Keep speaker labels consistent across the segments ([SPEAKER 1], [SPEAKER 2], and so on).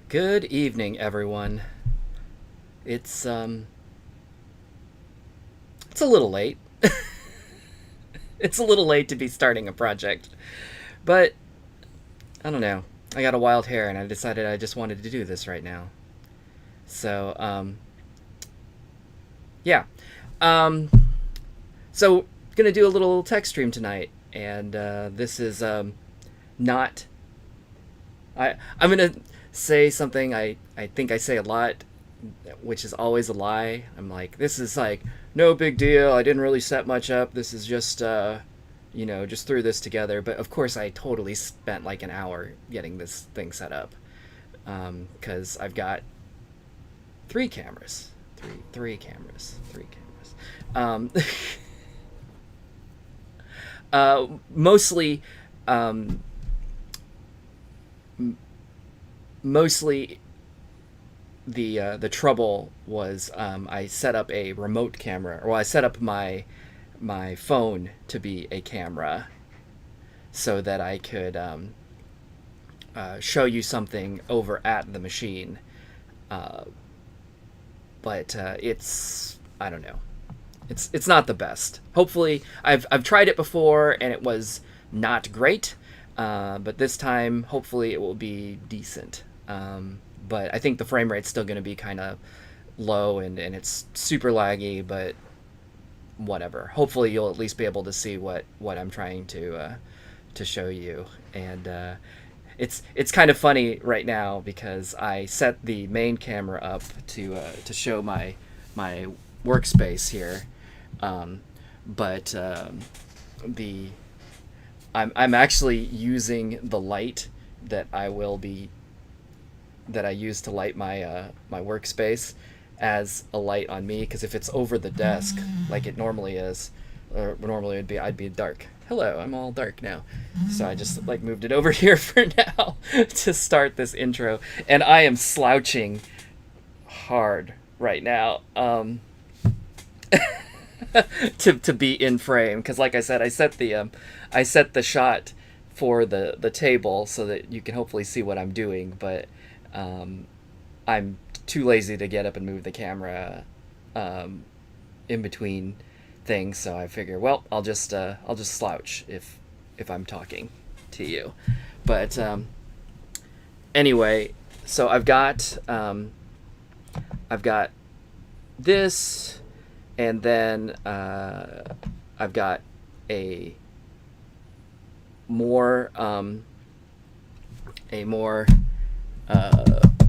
[SPEAKER 1] Good evening, everyone. It's it's a little late. It's a little late to be starting a project, but I don't know. I got a wild hair, and I decided I just wanted to do this right now. So yeah. Um, so gonna do a little tech stream tonight, and this is not. I'm gonna say something I think I say a lot, which is always a lie. I'm like, this is like no big deal. I didn't really set much up. This is just just threw this together. But of course, I totally spent like an hour getting this thing set up because I've got three cameras, three cameras, three cameras. Mostly, um, mostly the trouble was I set up a remote camera, or I set up my phone to be a camera so that I could show you something over at the machine. But it's I don't know. It's not the best. Hopefully, I've tried it before and it was not great. But this time, hopefully, it will be decent. But I think the frame rate's still going to be kind of low and it's super laggy, but whatever. Hopefully you'll at least be able to see what I'm trying to show you. And it's kind of funny right now because I set the main camera up to show my workspace here, but the I'm actually using the light that I use to light my workspace as a light on me, because if it's over the desk like it normally is, or normally would be, I'd be dark. Hello, I'm all dark now. So I just like moved it over here for now to start this intro, and I am slouching hard right now to be in frame, because like I said, I set the shot for the table so that you can hopefully see what I'm doing, but I'm too lazy to get up and move the camera in between things. So I figure, well, I'll just slouch if I'm talking to you. But anyway, so I've got this, and then I've got a more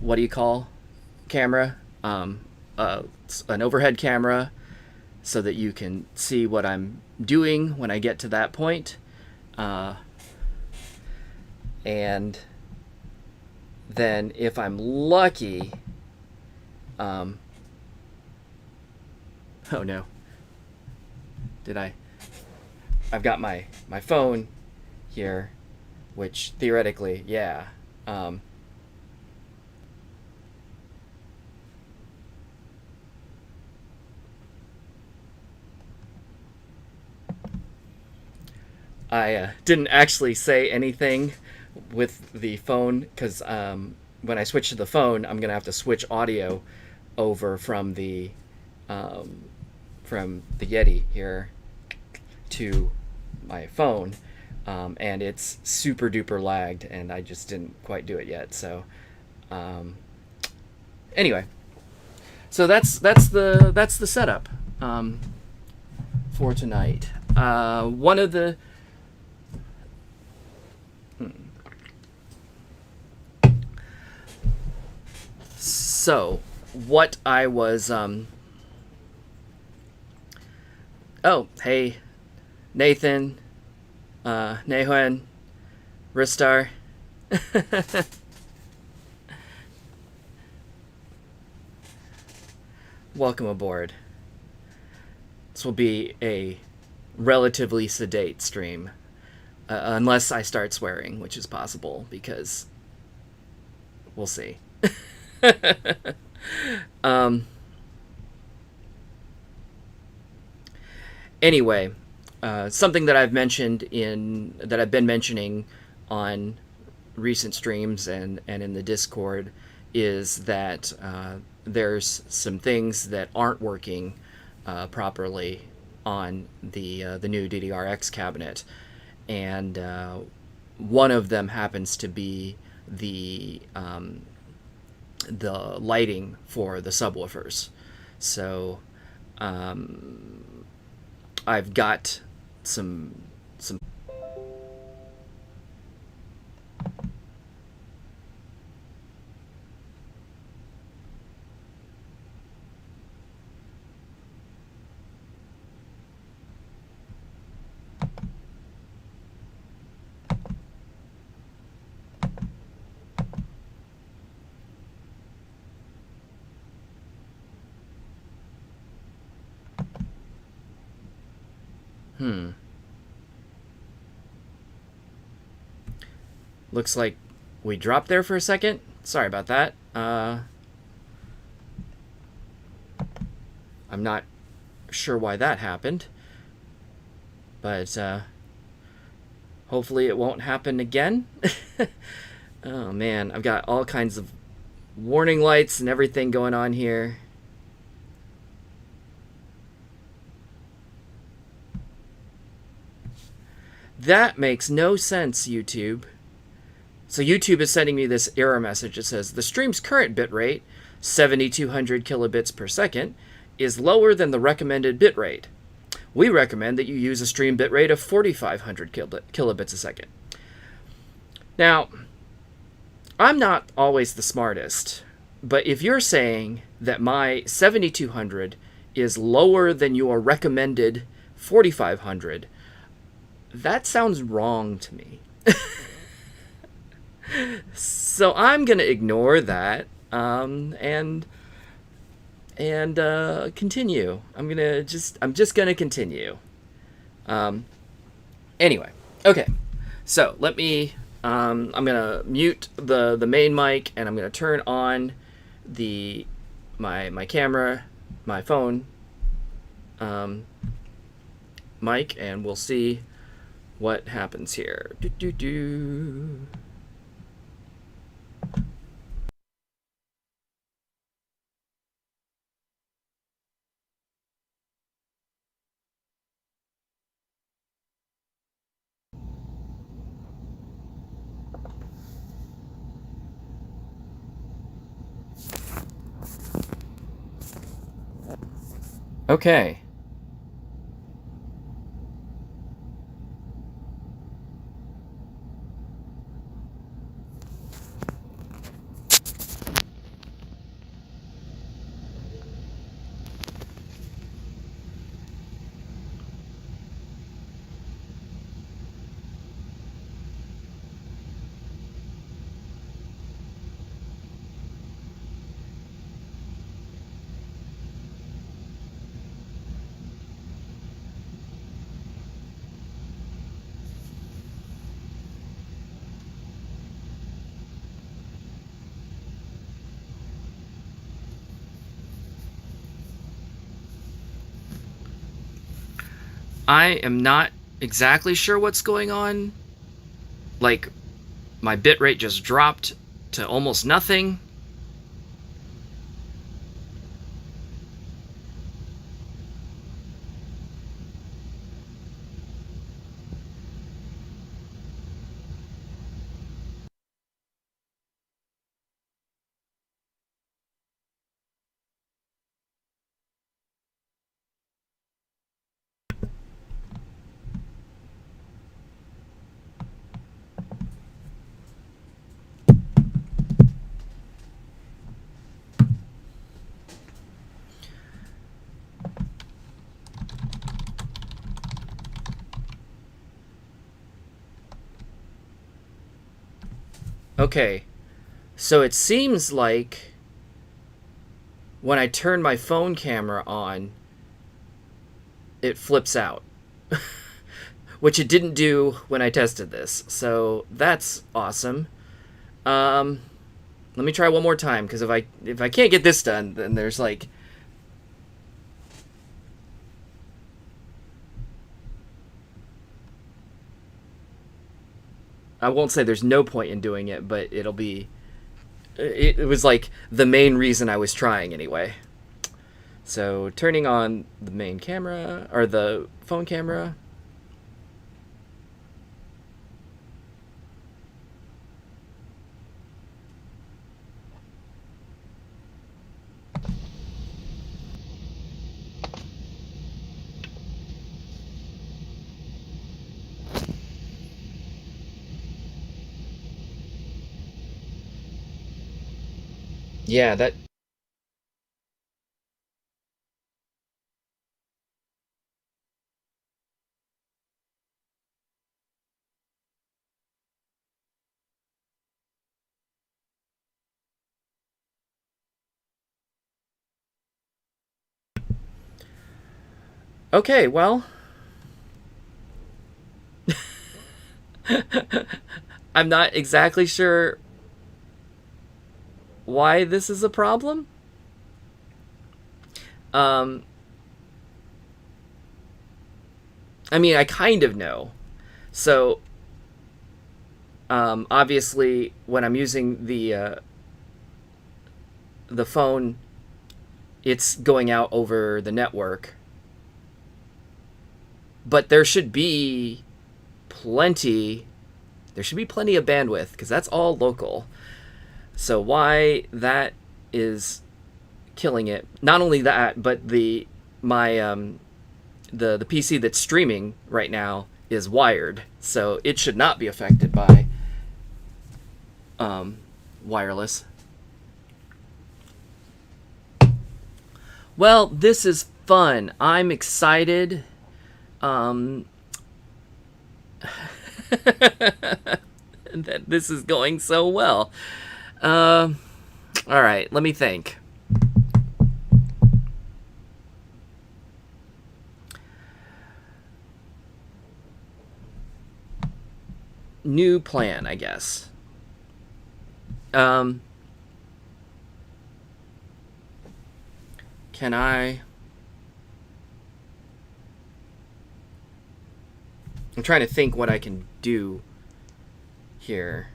[SPEAKER 1] what do you call camera, an overhead camera, so that you can see what I'm doing when I get to that point, and then if I'm lucky, oh no, I've got my phone here, which theoretically, yeah, I didn't actually say anything with the phone because when I switch to the phone, I'm gonna have to switch audio over from the Yeti here to my phone, and it's super duper lagged, and I just didn't quite do it yet. So anyway, so that's the setup for tonight. One of the So, what I was, oh, hey, Nathan, Nehuen, Ristar. Welcome aboard. This will be a relatively sedate stream, unless I start swearing, which is possible, because we'll see. Anyway, something that I've been mentioning on recent streams and in the Discord is that there's some things that aren't working properly on the new DDR X cabinet, and one of them happens to be the lighting for the subwoofers. So I've got some. Looks like we dropped there for a second. Sorry about that. I'm not sure why that happened, but hopefully it won't happen again. Oh man, I've got all kinds of warning lights and everything going on here. That makes no sense, YouTube. So YouTube is sending me this error message. It says the stream's current bitrate, 7,200 kilobits per second, is lower than the recommended bitrate. We recommend that you use a stream bitrate of 4,500 kilobits a second. Now, I'm not always the smartest, but if you're saying that my 7,200 is lower than your recommended 4,500, that sounds wrong to me. So I'm gonna ignore that and continue. I'm just gonna continue. Anyway, okay. So let me. I'm gonna mute the main mic, and I'm gonna turn on my camera, my phone mic, and we'll see what happens here. Okay. I am not exactly sure what's going on. Like, my bitrate just dropped to almost nothing. Okay, so it seems like when I turn my phone camera on, it flips out, which it didn't do when I tested this. So that's awesome. Let me try one more time, because if I can't get this done, then there's like. I won't say there's no point in doing it, but it'll be it was like the main reason I was trying anyway. So turning on the main camera, or the phone camera. Yeah, that. Okay, well, I'm not exactly sure why this is a problem. Um, I mean, I kind of know. So, obviously, when I'm using the phone, it's going out over the network. But there should be plenty. There should be plenty of bandwidth because that's all local. So why that is killing it? Not only that, but the PC that's streaming right now is wired, so it should not be affected by wireless. Well, this is fun. I'm excited. Um, that this is going so well. All right, let me think. New plan, I guess. Um, can I? I'm trying to think what I can do here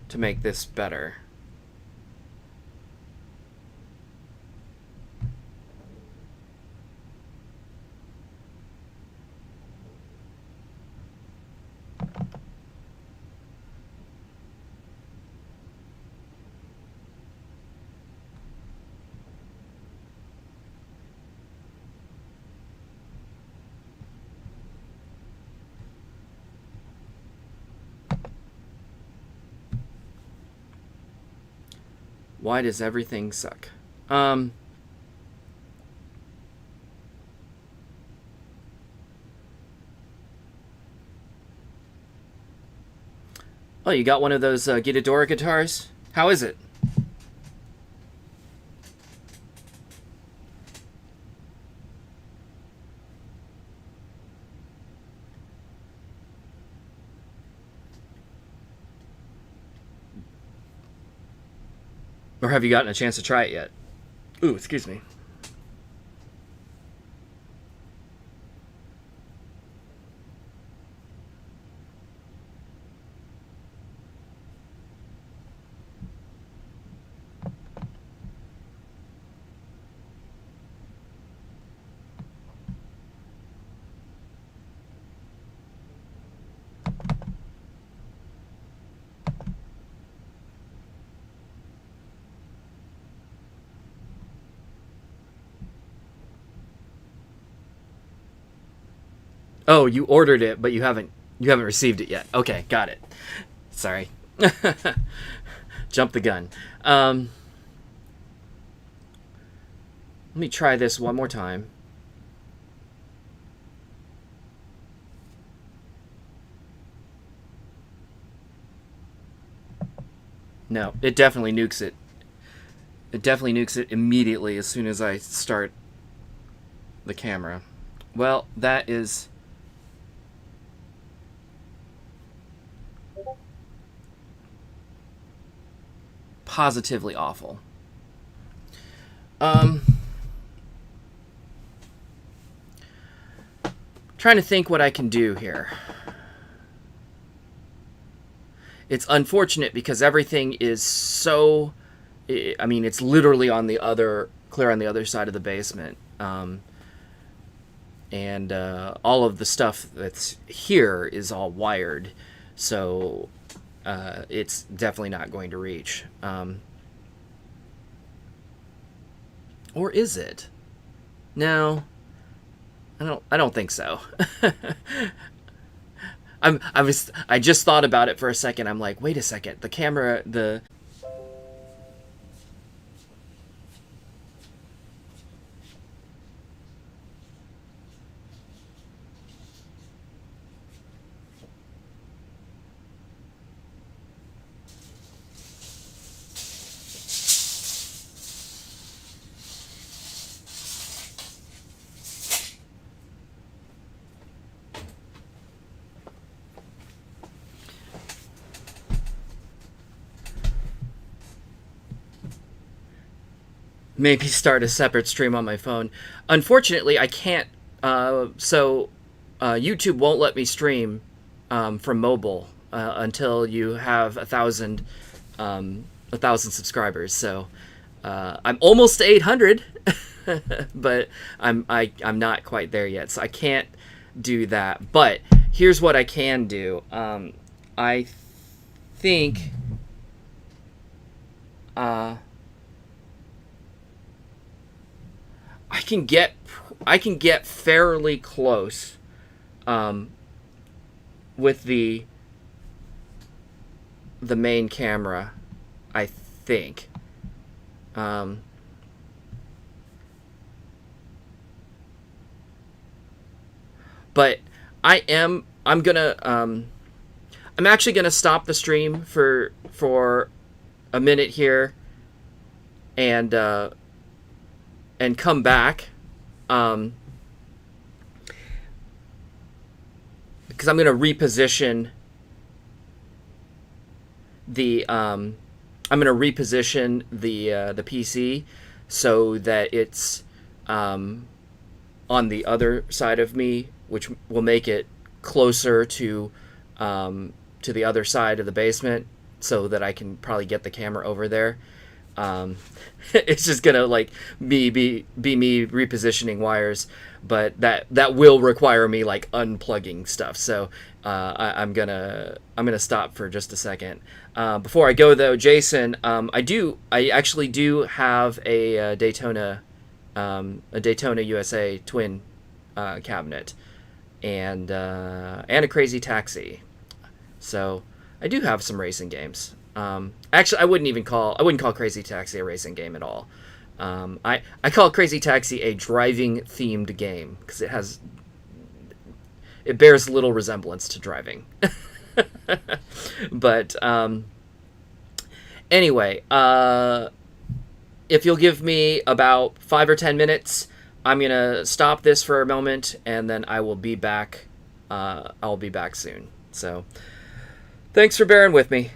[SPEAKER 1] to make this better. Why does everything suck? Oh, you got one of those Guitar guitars? How is it? Or have you gotten a chance to try it yet? Ooh, excuse me. Oh, you ordered it, but you haven't received it yet. Okay, got it. Sorry. Jump the gun. Let me try this one more time. No, it definitely nukes it. It definitely nukes it immediately as soon as I start the camera. Well, that is positively awful. Trying to think what I can do here. It's unfortunate because everything is so I mean, it's literally clear on the other side of the basement. And all of the stuff that's here is all wired, so it's definitely not going to reach. Or is it? No, I don't think so. I just thought about it for a second. I'm like, wait a second. The camera, the maybe start a separate stream on my phone. Unfortunately, I can't. YouTube won't let me stream from mobile until you have 1,000 subscribers. So I'm almost to 800, but I'm not quite there yet. So I can't do that. But here's what I can do. I think. I can get fairly close with the main camera, I think. But I'm actually gonna stop the stream for a minute here and come back, because I'm going to reposition the the PC so that it's on the other side of me, which will make it closer to the other side of the basement, so that I can probably get the camera over there. It's just gonna like be me repositioning wires, but that will require me like unplugging stuff. So I'm gonna stop for just a second. Before I go though, Jason, I actually do have a Daytona USA twin cabinet and a Crazy Taxi. So I do have some racing games. Actually, I wouldn't call Crazy Taxi a racing game at all. I call Crazy Taxi a driving themed game because it bears little resemblance to driving. But anyway, if you'll give me about 5 or 10 minutes, I'm gonna stop this for a moment, and then I will be back. I'll be back soon. So, thanks for bearing with me.